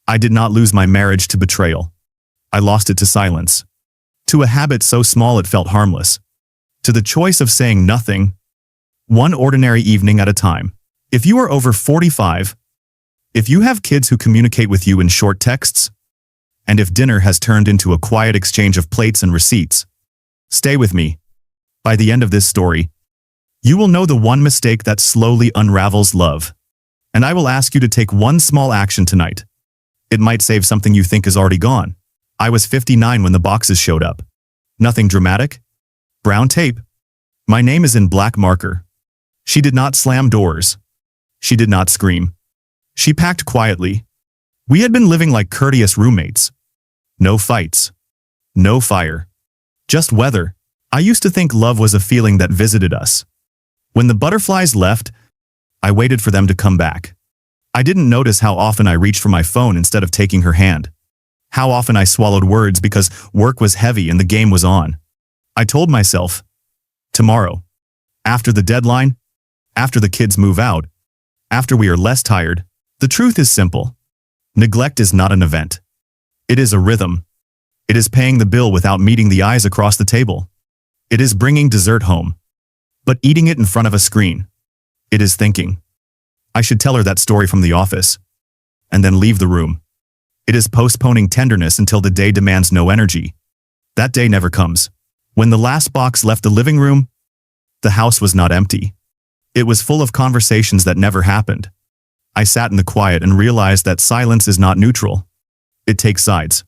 I did not lose my marriage to betrayal. I lost it to silence. To a habit so small it felt harmless. To the choice of saying nothing, one ordinary evening at a time. If you are over 45, if you have kids who communicate with you in short texts, and if dinner has turned into a quiet exchange of plates and receipts, stay with me. By the end of this story, you will know the one mistake that slowly unravels love. And I will ask you to take one small action tonight. It might save something you think is already gone. I was 59 when the boxes showed up. Nothing dramatic. Brown tape. My name is in black marker. She did not slam doors. She did not scream. She packed quietly. We had been living like courteous roommates. No fights. No fire. Just weather. I used to think love was a feeling that visited us. When the butterflies left, I waited for them to come back. I didn't notice how often I reached for my phone instead of taking her hand. How often I swallowed words because work was heavy and the game was on. I told myself, tomorrow, after the deadline, after the kids move out, after we are less tired. The truth is simple. Neglect is not an event. It is a rhythm. It is paying the bill without meeting the eyes across the table. It is bringing dessert home, but eating it in front of a screen. It is thinking, I should tell her that story from the office, and then leave the room. It is postponing tenderness until the day demands no energy. That day never comes. When the last box left the living room, the house was not empty. It was full of conversations that never happened. I sat in the quiet and realized that silence is not neutral. It takes sides.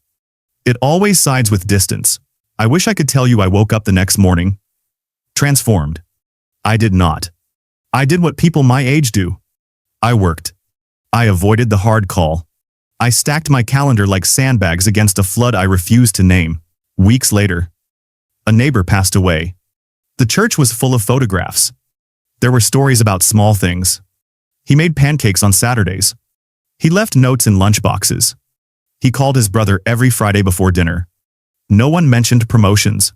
It always sides with distance. I wish I could tell you I woke up the next morning transformed. I did not. I did what people my age do. I worked. I avoided the hard call. I stacked my calendar like sandbags against a flood I refused to name. Weeks later, a neighbor passed away. The church was full of photographs. There were stories about small things. He made pancakes on Saturdays. He left notes in lunchboxes. He called his brother every Friday before dinner. No one mentioned promotions.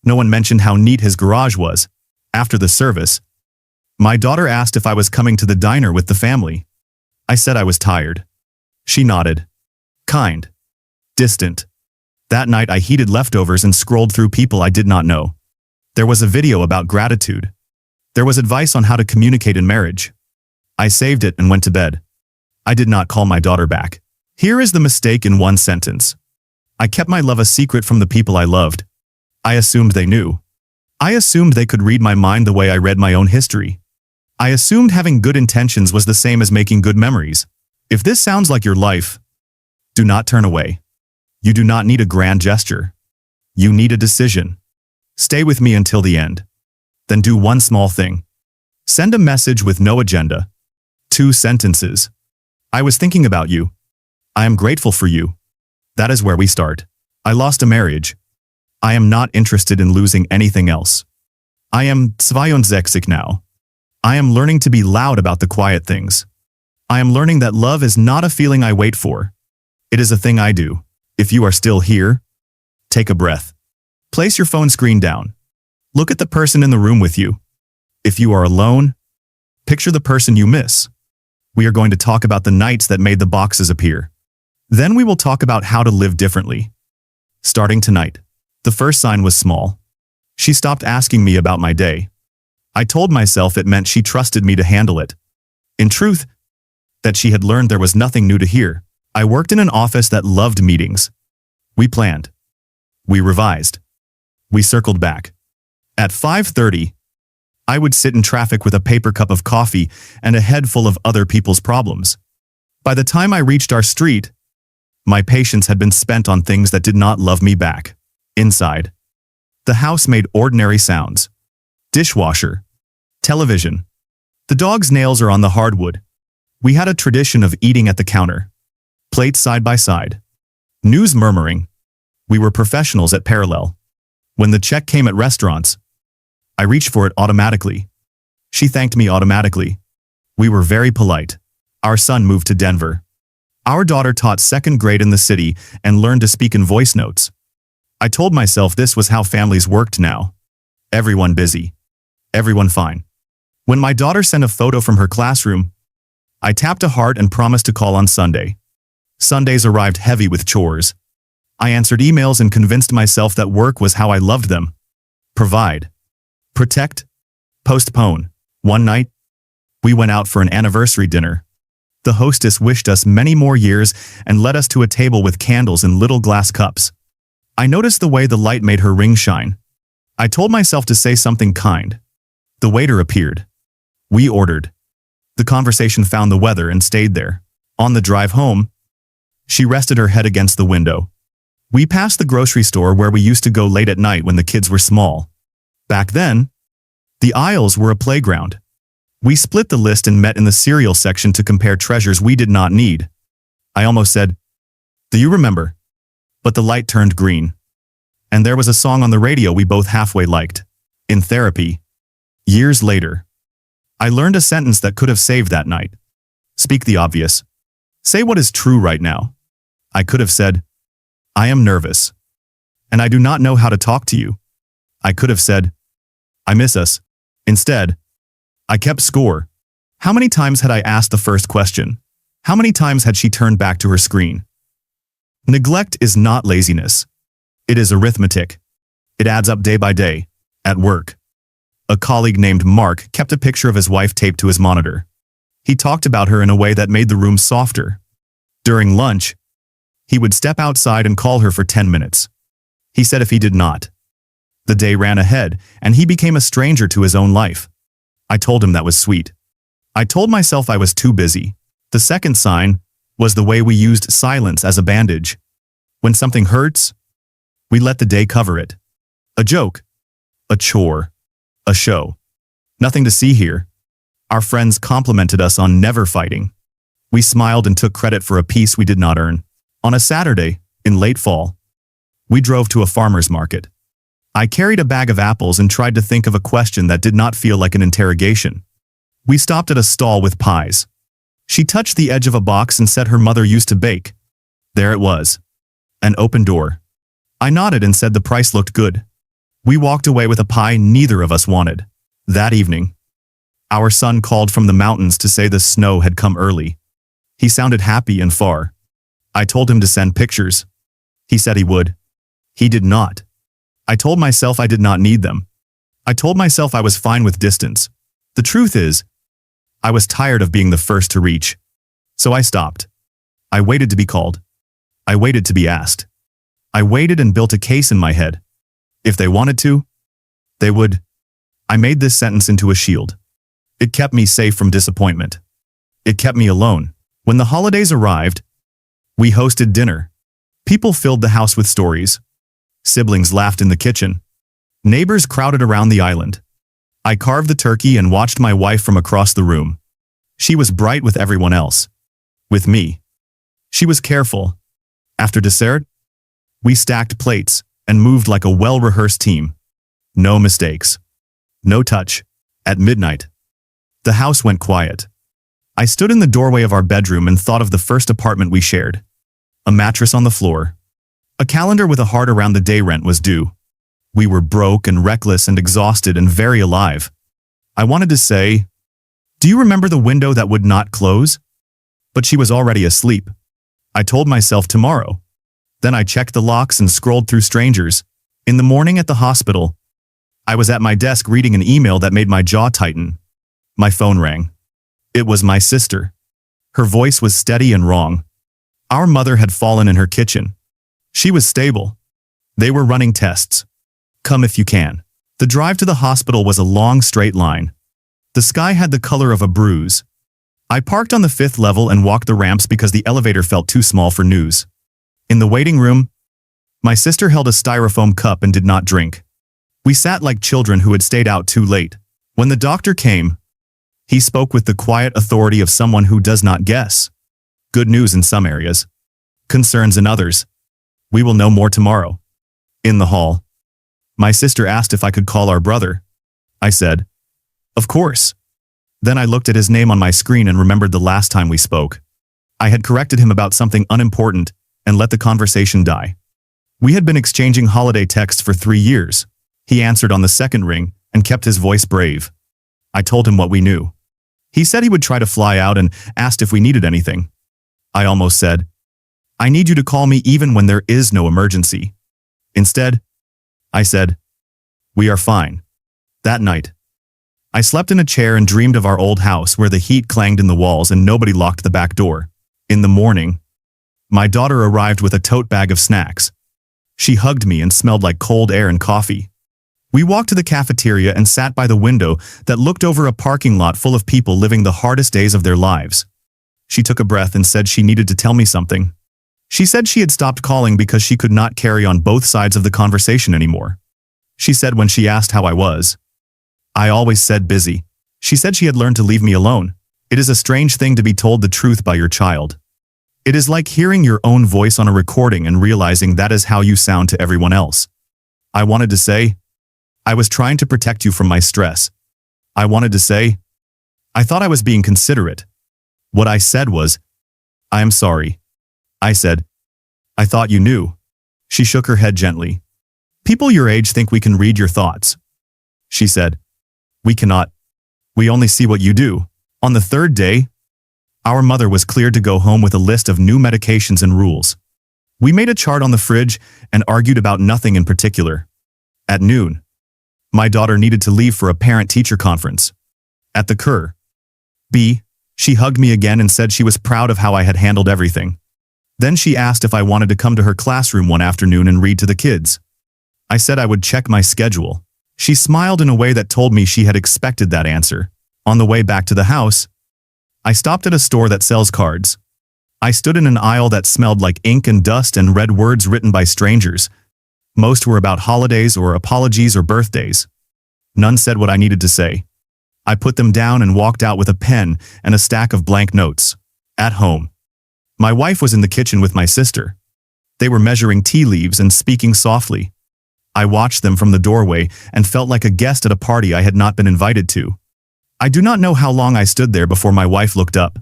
No one mentioned how neat his garage was. After the service, my daughter asked if I was coming to the diner with the family. I said I was tired. She nodded. Kind. Distant. That night I heated leftovers and scrolled through people I did not know. There was a video about gratitude. There was advice on how to communicate in marriage. I saved it and went to bed. I did not call my daughter back. Here is the mistake in one sentence. I kept my love a secret from the people I loved. I assumed they knew. I assumed they could read my mind the way I read my own history. I assumed having good intentions was the same as making good memories. If this sounds like your life, do not turn away. You do not need a grand gesture. You need a decision. Stay with me until the end. Then do one small thing. Send a message with no agenda. 2 sentences. I was thinking about you. I am grateful for you. That is where we start. I lost a marriage. I am not interested in losing anything else. I am 62 now. I am learning to be loud about the quiet things. I am learning that love is not a feeling I wait for. It is a thing I do. If you are still here, take a breath. Place your phone screen down. Look at the person in the room with you. If you are alone, picture the person you miss. We are going to talk about the nights that made the boxes appear. Then we will talk about how to live differently. Starting tonight. The first sign was small. She stopped asking me about my day. I told myself it meant she trusted me to handle it. In truth, that she had learned there was nothing new to hear. I worked in an office that loved meetings. We planned. We revised. We circled back. At 5:30, I would sit in traffic with a paper cup of coffee and a head full of other people's problems. By the time I reached our street, my patience had been spent on things that did not love me back. Inside, the house made ordinary sounds. Dishwasher. Television. The dog's nails are on the hardwood. We had a tradition of eating at the counter. Plates side by side. News murmuring. We were professionals at parallel. When the check came at restaurants, I reached for it automatically. She thanked me automatically. We were very polite. Our son moved to Denver. Our daughter taught 2nd grade in the city and learned to speak in voice notes. I told myself this was how families worked now. Everyone busy. Everyone fine. When my daughter sent a photo from her classroom, I tapped a heart and promised to call on Sunday. Sundays arrived heavy with chores. I answered emails and convinced myself that work was how I loved them. Provide. Protect. Postpone. One night, we went out for an anniversary dinner. The hostess wished us many more years and led us to a table with candles in little glass cups. I noticed the way the light made her ring shine. I told myself to say something kind. The waiter appeared. We ordered. The conversation found the weather and stayed there. On the drive home, she rested her head against the window. We passed the grocery store where we used to go late at night when the kids were small. Back then, the aisles were a playground. We split the list and met in the cereal section to compare treasures we did not need. I almost said, "Do you remember?" But the light turned green. And there was a song on the radio we both halfway liked. In therapy, years later, I learned a sentence that could have saved that night. Speak the obvious. Say what is true right now. I could have said, "I am nervous, and I do not know how to talk to you." I could have said, "I miss us." Instead, I kept score. How many times had I asked the first question? How many times had she turned back to her screen? Neglect is not laziness. It is arithmetic. It adds up day by day. At work, a colleague named Mark kept a picture of his wife taped to his monitor. He talked about her in a way that made the room softer. During lunch, he would step outside and call her for 10 minutes. He said if he did not, the day ran ahead and he became a stranger to his own life. I told him that was sweet. I told myself I was too busy. The second sign was the way we used silence as a bandage. When something hurts, we let the day cover it. A joke, a chore, a show. Nothing to see here. Our friends complimented us on never fighting. We smiled and took credit for a peace we did not earn. On a Saturday, in late fall, we drove to a farmer's market. I carried a bag of apples and tried to think of a question that did not feel like an interrogation. We stopped at a stall with pies. She touched the edge of a box and said her mother used to bake. There it was. An open door. I nodded and said the price looked good. We walked away with a pie neither of us wanted. That evening, our son called from the mountains to say the snow had come early. He sounded happy and far. I told him to send pictures. He said he would. He did not. I told myself I did not need them. I told myself I was fine with distance. The truth is, I was tired of being the first to reach. So I stopped. I waited to be called. I waited to be asked. I waited and built a case in my head. If they wanted to, they would. I made this sentence into a shield. It kept me safe from disappointment. It kept me alone. When the holidays arrived, we hosted dinner. People filled the house with stories. Siblings laughed in the kitchen. Neighbors crowded around the island. I carved the turkey and watched my wife from across the room. She was bright with everyone else. With me, she was careful. After dessert, we stacked plates and moved like a well-rehearsed team. No mistakes. No touch. At midnight, the house went quiet. I stood in the doorway of our bedroom and thought of the first apartment we shared. A mattress on the floor. A calendar with a heart around the day rent was due. We were broke and reckless and exhausted and very alive. I wanted to say, "Do you remember the window that would not close?" But she was already asleep. I told myself tomorrow. Then I checked the locks and scrolled through strangers. In the morning at the hospital, I was at my desk reading an email that made my jaw tighten. My phone rang. It was my sister. Her voice was steady and wrong. Our mother had fallen in her kitchen. She was stable. They were running tests. Come if you can. The drive to the hospital was a long straight line. The sky had the color of a bruise. I parked on the 5th level and walked the ramps because the elevator felt too small for news. In the waiting room, my sister held a styrofoam cup and did not drink. We sat like children who had stayed out too late. When the doctor came, he spoke with the quiet authority of someone who does not guess. Good news in some areas. Concerns in others. We will know more tomorrow. In the hall, my sister asked if I could call our brother. I said, "Of course." Then I looked at his name on my screen and remembered the last time we spoke. I had corrected him about something unimportant and let the conversation die. We had been exchanging holiday texts for 3 years. He answered on the second ring and kept his voice brave. I told him what we knew. He said he would try to fly out and asked if we needed anything. I almost said, I need you to call me even when there is no emergency. Instead, I said, we are fine. That night, I slept in a chair and dreamed of our old house where the heat clanged in the walls and nobody locked the back door. In the morning, my daughter arrived with a tote bag of snacks. She hugged me and smelled like cold air and coffee. We walked to the cafeteria and sat by the window that looked over a parking lot full of people living the hardest days of their lives. She took a breath and said she needed to tell me something. She said she had stopped calling because she could not carry on both sides of the conversation anymore. She said when she asked how I was, I always said busy. She said she had learned to leave me alone. It is a strange thing to be told the truth by your child. It is like hearing your own voice on a recording and realizing that is how you sound to everyone else. I wanted to say, I was trying to protect you from my stress. I wanted to say, I thought I was being considerate. What I said was, I am sorry. I said, I thought you knew. She shook her head gently. People your age think we can read your thoughts. She said, we cannot. We only see what you do. On the third day, our mother was cleared to go home with a list of new medications and rules. We made a chart on the fridge and argued about nothing in particular. At noon, my daughter needed to leave for a parent-teacher conference. At the Cur. B, she hugged me again and said she was proud of how I had handled everything. Then she asked if I wanted to come to her classroom one afternoon and read to the kids. I said I would check my schedule. She smiled in a way that told me she had expected that answer. On the way back to the house, I stopped at a store that sells cards. I stood in an aisle that smelled like ink and dust and read words written by strangers. Most were about holidays or apologies or birthdays. None said what I needed to say. I put them down and walked out with a pen and a stack of blank notes. At home, my wife was in the kitchen with my sister. They were measuring tea leaves and speaking softly. I watched them from the doorway and felt like a guest at a party I had not been invited to. I do not know how long I stood there before my wife looked up.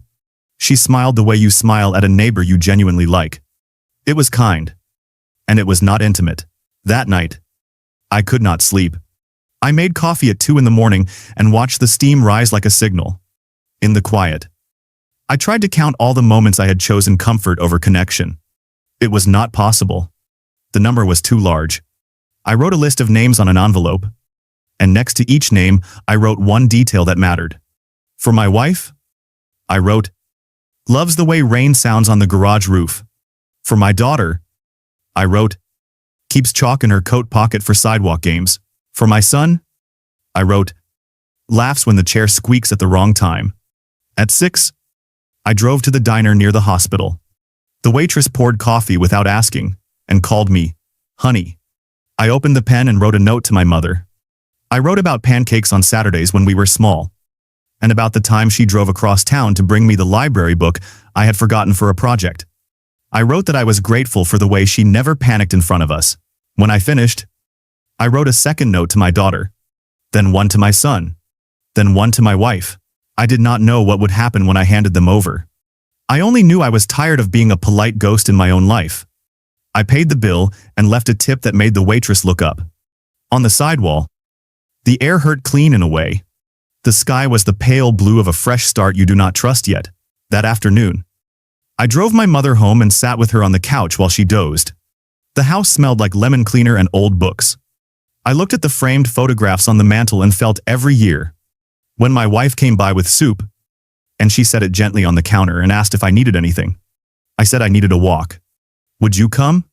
She smiled the way you smile at a neighbor you genuinely like. It was kind. And it was not intimate. That night, I could not sleep. I made coffee at 2 in the morning and watched the steam rise like a signal. In the quiet, I tried to count all the moments I had chosen comfort over connection. It was not possible. The number was too large. I wrote a list of names on an envelope, and next to each name, I wrote one detail that mattered. For my wife, I wrote, loves the way rain sounds on the garage roof. For my daughter, I wrote, keeps chalk in her coat pocket for sidewalk games. For my son, I wrote, laughs when the chair squeaks at the wrong time. At 6, I drove to the diner near the hospital. The waitress poured coffee without asking and called me, honey. I opened the pen and wrote a note to my mother. I wrote about pancakes on Saturdays when we were small, and about the time she drove across town to bring me the library book I had forgotten for a project. I wrote that I was grateful for the way she never panicked in front of us. When I finished, I wrote a second note to my daughter, then one to my son, then one to my wife. I did not know what would happen when I handed them over. I only knew I was tired of being a polite ghost in my own life. I paid the bill and left a tip that made the waitress look up. On the sidewall, the air hurt clean in a way. The sky was the pale blue of a fresh start you do not trust yet. That afternoon, I drove my mother home and sat with her on the couch while she dozed. The house smelled like lemon cleaner and old books. I looked at the framed photographs on the mantel and felt every year. When my wife came by with soup, and she set it gently on the counter and asked if I needed anything. I said I needed a walk. Would you come?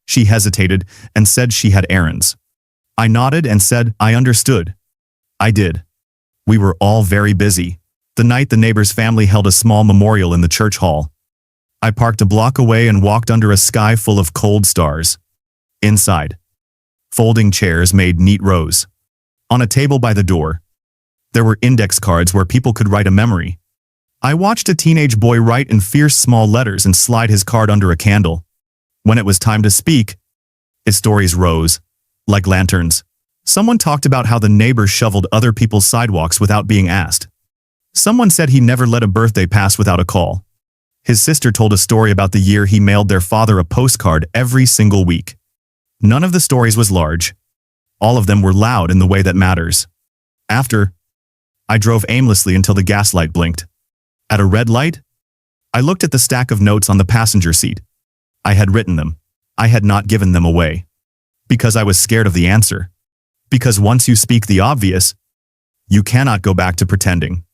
She hesitated and said she had errands. I nodded and said I understood. I did. We were all very busy. The night the neighbor's family held a small memorial in the church hall. I parked a block away and walked under a sky full of cold stars. Inside, folding chairs made neat rows. On a table by the door, there were index cards where people could write a memory. I watched a teenage boy write in fierce small letters and slide his card under a candle. When it was time to speak, his stories rose, like lanterns. Someone talked about how the neighbor shoveled other people's sidewalks without being asked. Someone said he never let a birthday pass without a call. His sister told a story about the year he mailed their father a postcard every single week. None of the stories was large. All of them were loud in the way that matters. After, I drove aimlessly until the gas light blinked. At a red light, I looked at the stack of notes on the passenger seat. I had written them. I had not given them away. Because I was scared of the answer. Because once you speak the obvious, you cannot go back to pretending.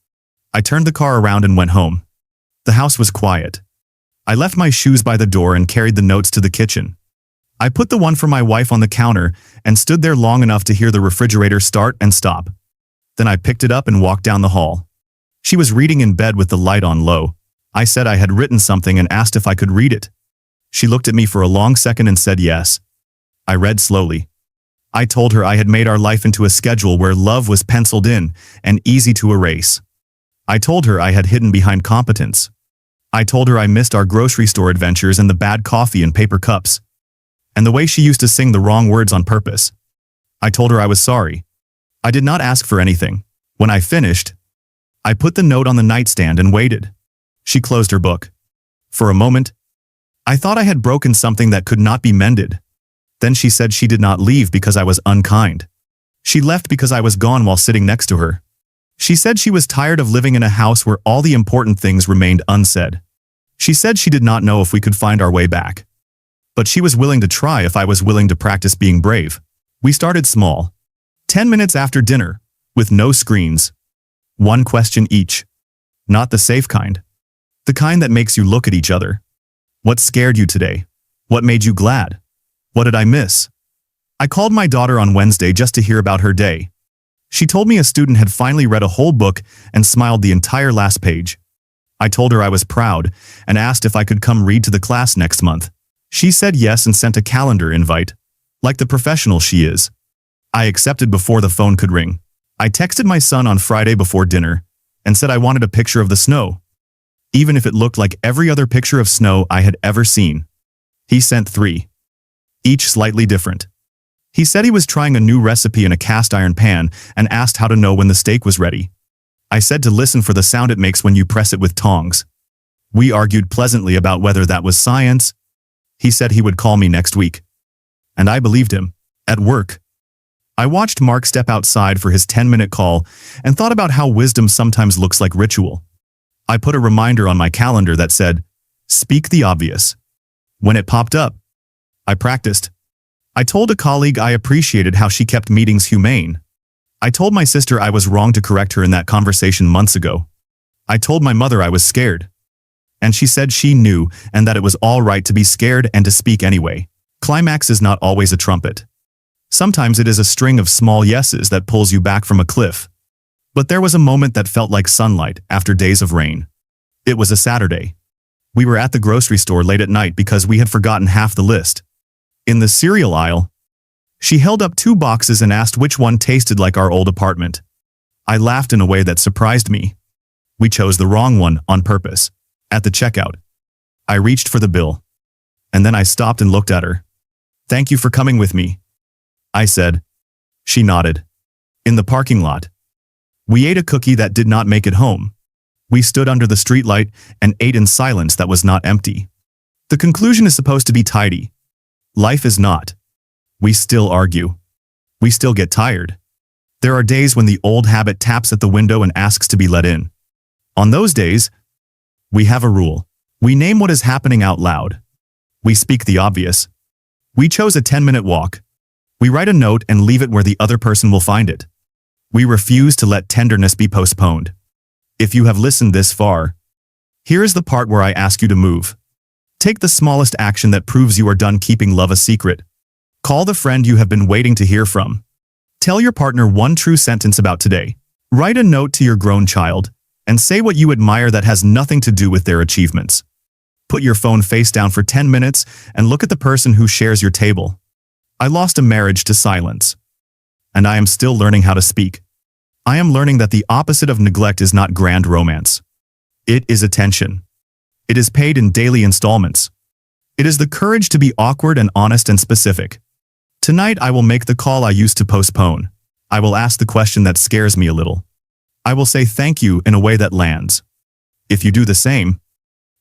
I turned the car around and went home. The house was quiet. I left my shoes by the door and carried the notes to the kitchen. I put the one for my wife on the counter and stood there long enough to hear the refrigerator start and stop. Then I picked it up and walked down the hall. She was reading in bed with the light on low. I said I had written something and asked if I could read it. She looked at me for a long second and said yes. I read slowly. I told her I had made our life into a schedule where love was penciled in and easy to erase. I told her I had hidden behind competence. I told her I missed our grocery store adventures and the bad coffee and paper cups. And the way she used to sing the wrong words on purpose. I told her I was sorry. I did not ask for anything. When I finished, I put the note on the nightstand and waited. She closed her book. For a moment, I thought I had broken something that could not be mended. Then she said she did not leave because I was unkind. She left because I was gone while sitting next to her. She said she was tired of living in a house where all the important things remained unsaid. She said she did not know if we could find our way back. But she was willing to try if I was willing to practice being brave. We started small. 10 minutes after dinner, with no screens. One question each. Not the safe kind. The kind that makes you look at each other. What scared you today? What made you glad? What did I miss? I called my daughter on Wednesday just to hear about her day. She told me a student had finally read a whole book and smiled the entire last page. I told her I was proud and asked if I could come read to the class next month. She said yes and sent a calendar invite, like the professional she is. I accepted before the phone could ring. I texted my son on Friday before dinner and said I wanted a picture of the snow, even if it looked like every other picture of snow I had ever seen. He sent 3, each slightly different. He said he was trying a new recipe in a cast iron pan and asked how to know when the steak was ready. I said to listen for the sound it makes when you press it with tongs. We argued pleasantly about whether that was science. He said he would call me next week. And I believed him. At work, I watched Mark step outside for his 10-minute call and thought about how wisdom sometimes looks like ritual. I put a reminder on my calendar that said, "Speak the obvious." When it popped up, I practiced. I told a colleague I appreciated how she kept meetings humane. I told my sister I was wrong to correct her in that conversation months ago. I told my mother I was scared. And she said she knew and that it was all right to be scared and to speak anyway. Climax is not always a trumpet. Sometimes it is a string of small yeses that pulls you back from a cliff. But there was a moment that felt like sunlight after days of rain. It was a Saturday. We were at the grocery store late at night because we had forgotten half the list. In the cereal aisle, she held up 2 boxes and asked which one tasted like our old apartment. I laughed in a way that surprised me. We chose the wrong one on purpose. At the checkout, I reached for the bill. And then I stopped and looked at her. "Thank you for coming with me," I said. She nodded. In the parking lot, we ate a cookie that did not make it home. We stood under the streetlight and ate in silence that was not empty. The conclusion is supposed to be tidy. Life is not. We still argue. We still get tired. There are days when the old habit taps at the window and asks to be let in. On those days, we have a rule. We name what is happening out loud. We speak the obvious. We chose a 10-minute walk. We write a note and leave it where the other person will find it. We refuse to let tenderness be postponed. If you have listened this far, here is the part where I ask you to move. Take the smallest action that proves you are done keeping love a secret. Call the friend you have been waiting to hear from. Tell your partner one true sentence about today. Write a note to your grown child and say what you admire that has nothing to do with their achievements. Put your phone face down for 10 minutes and look at the person who shares your table. I lost a marriage to silence. And I am still learning how to speak. I am learning that the opposite of neglect is not grand romance. It is attention. It is paid in daily installments. It is the courage to be awkward and honest and specific. Tonight I will make the call I used to postpone. I will ask the question that scares me a little. I will say thank you in a way that lands. If you do the same,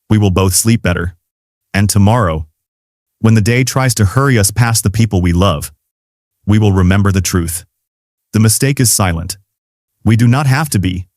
we will both sleep better. And tomorrow, when the day tries to hurry us past the people we love, we will remember the truth. The mistake is silent. We do not have to be.